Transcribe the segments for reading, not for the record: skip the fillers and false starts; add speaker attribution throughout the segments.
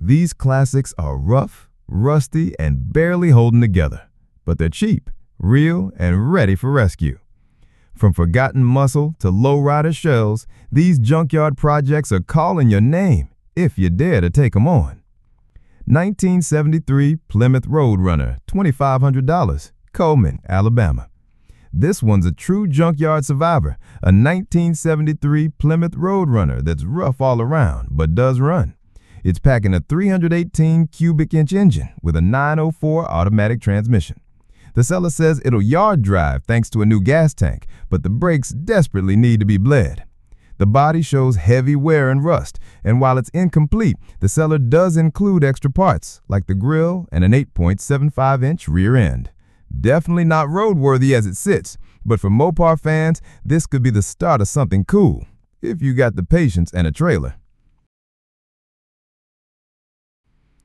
Speaker 1: These classics are rough, rusty, and barely holding together, but they're cheap, real, and ready for rescue. From forgotten muscle to lowrider shells, these junkyard projects are calling your name if you dare to take them on. 1973 Plymouth Roadrunner, $2,500, Coleman, Alabama. This one's a true junkyard survivor, a 1973 Plymouth Roadrunner that's rough all around, but does run. It's packing a 318 cubic inch engine with a 904 automatic transmission. The seller says it'll yard drive thanks to a new gas tank, but the brakes desperately need to be bled. The body shows heavy wear and rust, and while it's incomplete, the seller does include extra parts, like the grille and an 8.75-inch rear end. Definitely not roadworthy as it sits, but for Mopar fans, this could be the start of something cool, if you got the patience and a trailer.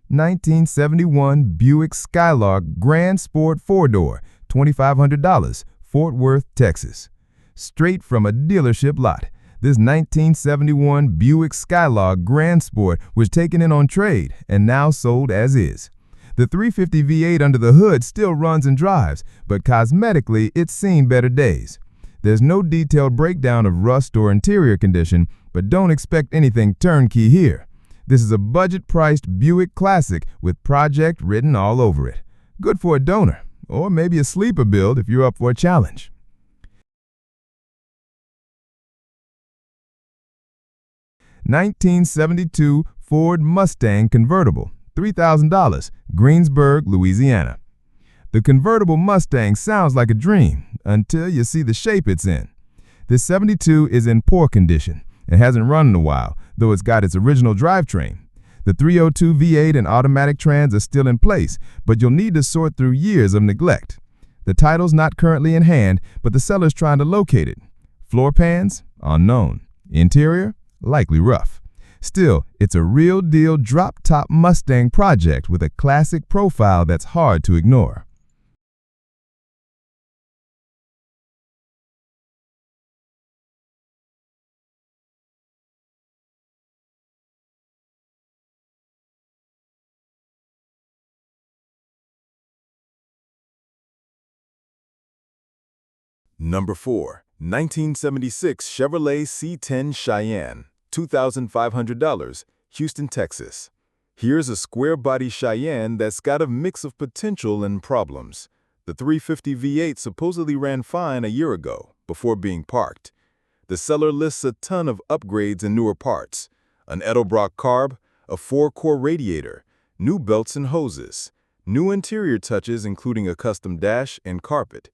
Speaker 1: 1971 Buick Skylark Grand Sport 4-door, $2,500, Fort Worth, Texas. Straight from a dealership lot, this 1971 Buick Skylark Grand Sport was taken in on trade and now sold as is. The 350 V8 under the hood still runs and drives, but cosmetically it's seen better days. There's no detailed breakdown of rust or interior condition, but don't expect anything turnkey here. This is a budget-priced Buick Classic with project written all over it. Good for a donor, or maybe a sleeper build if you're up for a challenge. (1972) Ford Mustang Convertible, $3,000, Greensburg, Louisiana. The convertible Mustang sounds like a dream until you see the shape it's in. This 72 is in poor condition and hasn't run in a while, though it's got its original drivetrain. The 302 V8 and automatic trans are still in place, but you'll need to sort through years of neglect. The title's not currently in hand, but the seller's trying to locate it. Floor pans? Unknown. Interior? Likely rough. Still, it's a real deal drop-top Mustang project with a classic profile that's hard to ignore.
Speaker 2: Number 4. 1976 Chevrolet C10 Cheyenne, $2,500, Houston, Texas. Here's a square-body Cheyenne that's got a mix of potential and problems. The 350 V8 supposedly ran fine a year ago, before being parked. The seller lists a ton of upgrades and newer parts: an Edelbrock carb, a 4-core radiator, new belts and hoses, new interior touches including a custom dash and carpet.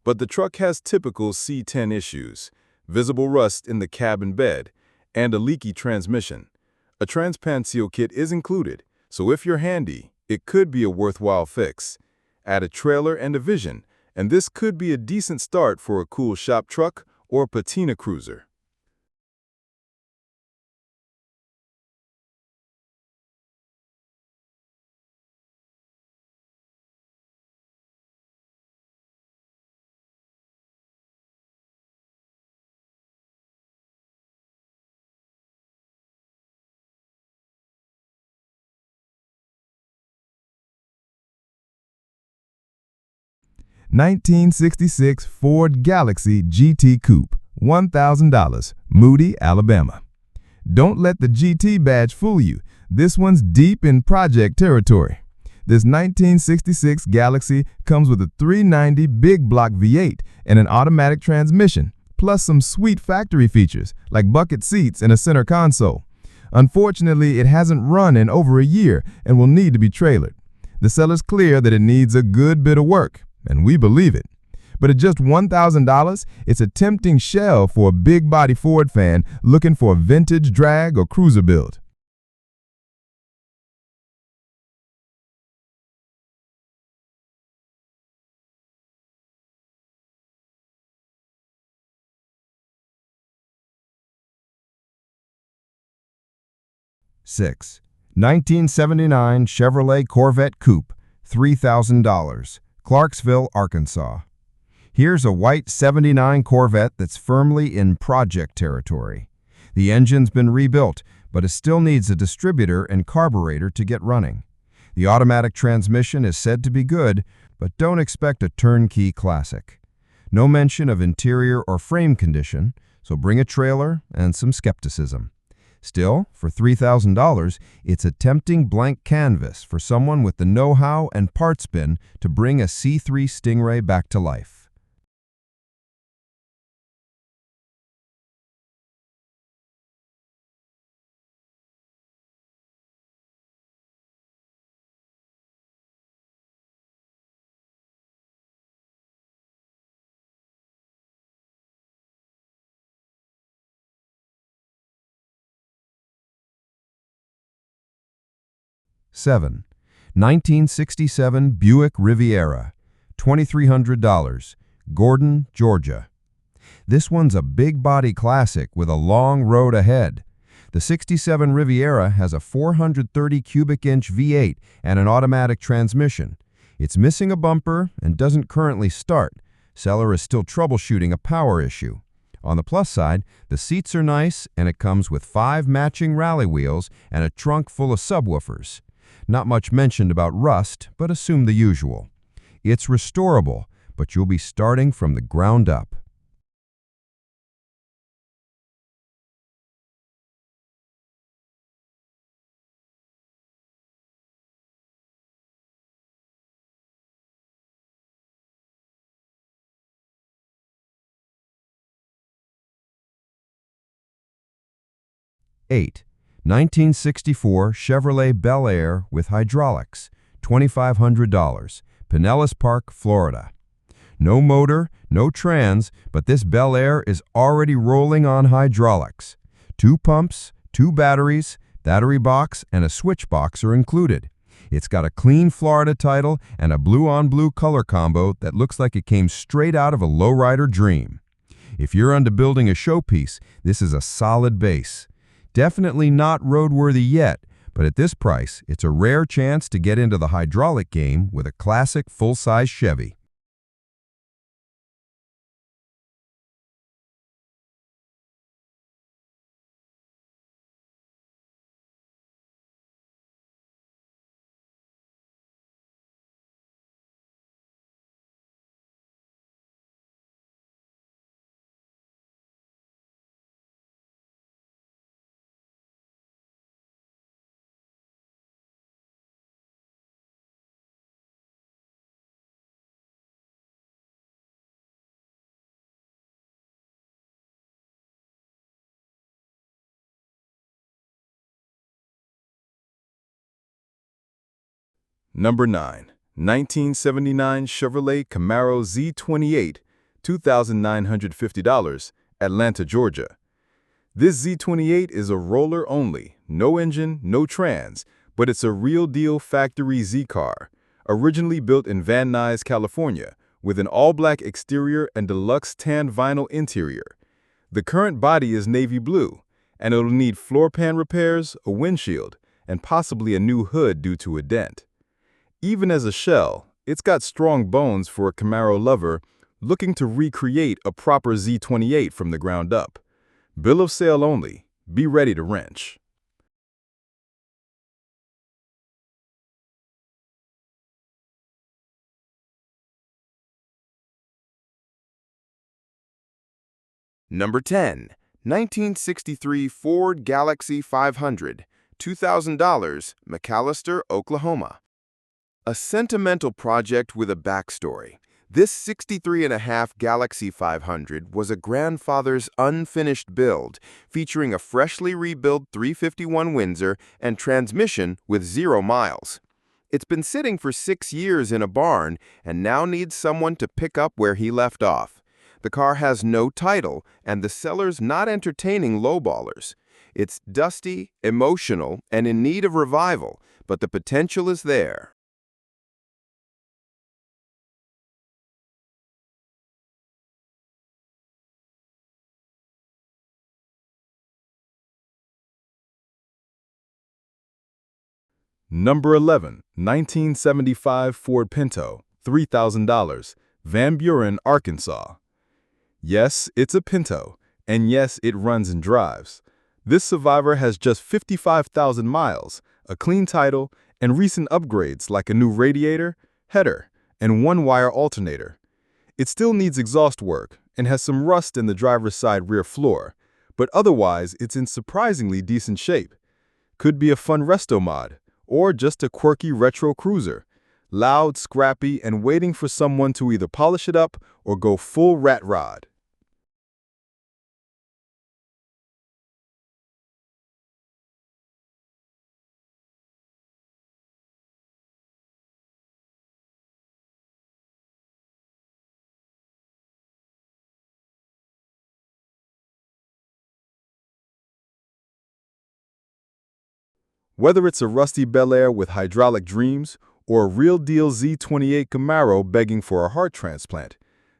Speaker 2: But the truck has typical C10 issues: visible rust in the cabin bed, and a leaky transmission. A transpan seal kit is included, so if you're handy, it could be a worthwhile fix. Add a trailer and a vision, and this could be a decent start for a cool shop truck or patina cruiser.
Speaker 1: (1966) Ford Galaxy GT Coupe, $1,000, Moody, Alabama. Don't let the GT badge fool you. This one's deep in project territory. This 1966 Galaxy comes with a 390 big block V8 and an automatic transmission, plus some sweet factory features like bucket seats and a center console. Unfortunately, it hasn't run in over a year and will need to be trailered. The seller's clear that it needs a good bit of work, and we believe it. But at just $1,000, it's a tempting shell for a big-body Ford fan looking for a vintage drag or cruiser build.
Speaker 3: (6) 1979 Chevrolet Corvette Coupe, $3,000, Clarksville, Arkansas. Here's a white '79 Corvette that's firmly in project territory. The engine's been rebuilt, but it still needs a distributor and carburetor to get running. The automatic transmission is said to be good, but don't expect a turnkey classic. No mention of interior or frame condition, so bring a trailer and some skepticism. Still, for $3,000, it's a tempting blank canvas for someone with the know-how and parts bin to bring a C3 Stingray back to life. Seven, 1967 Buick Riviera, $2,300, Gordon, Georgia. This one's a big body classic with a long road ahead. The 67 Riviera has a 430 cubic inch V8 and an automatic transmission. It's missing a bumper and doesn't currently start. Seller is still troubleshooting a power issue. On the plus side, the seats are nice and it comes with 5 matching rally wheels and a trunk full of subwoofers. Not much mentioned about rust, but assume the usual. It's restorable, but you'll be starting from the ground up. Eight, 1964 Chevrolet Bel Air with hydraulics, $2,500, Pinellas Park, Florida. No motor, no trans, but this Bel Air is already rolling on hydraulics. 2 pumps, 2 batteries, battery box, and a switch box are included. It's got a clean Florida title and a blue-on-blue color combo that looks like it came straight out of a lowrider dream. If you're into building a showpiece, this is a solid base. Definitely not roadworthy yet, but at this price, it's a rare chance to get into the hydraulic game with a classic full-size Chevy.
Speaker 2: Number 9. 1979 Chevrolet Camaro Z28, $2,950, Atlanta, Georgia. This Z28 is a roller only, no engine, no trans, but it's a real-deal factory Z car, originally built in Van Nuys, California, with an all-black exterior and deluxe tan vinyl interior. The current body is navy blue, and it'll need floor pan repairs, a windshield, and possibly a new hood due to a dent. Even as a shell, it's got strong bones for a Camaro lover looking to recreate a proper Z28 from the ground up. Bill of sale only. Be ready to wrench.
Speaker 3: Number 10. 1963 Ford Galaxy 500, $2,000, McAlester, Oklahoma. A sentimental project with a backstory. This 63.5 Galaxy 500 was a grandfather's unfinished build, featuring a freshly rebuilt 351 Windsor and transmission with 0 miles. It's been sitting for 6 years in a barn and now needs someone to pick up where he left off. The car has no title, and the seller's not entertaining lowballers. It's dusty, emotional, and in need of revival, but the potential is there.
Speaker 2: Number 11. 1975 Ford Pinto, $3,000, Van Buren, Arkansas. Yes, it's a Pinto, and yes, it runs and drives. This Survivor has just 55,000 miles, a clean title, and recent upgrades like a new radiator, header, and one-wire alternator. It still needs exhaust work and has some rust in the driver's side rear floor, but otherwise it's in surprisingly decent shape. Could be a fun resto mod, or just a quirky retro cruiser, loud, scrappy, and waiting for someone to either polish it up or go full rat rod. Whether it's a rusty Bel Air with hydraulic dreams or a real-deal Z28 Camaro begging for a heart transplant,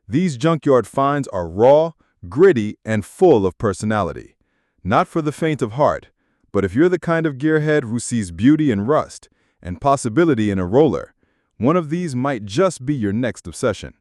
Speaker 2: these junkyard finds are raw, gritty, and full of personality. Not for the faint of heart, but if you're the kind of gearhead who sees beauty in rust and possibility in a roller, one of these might just be your next obsession.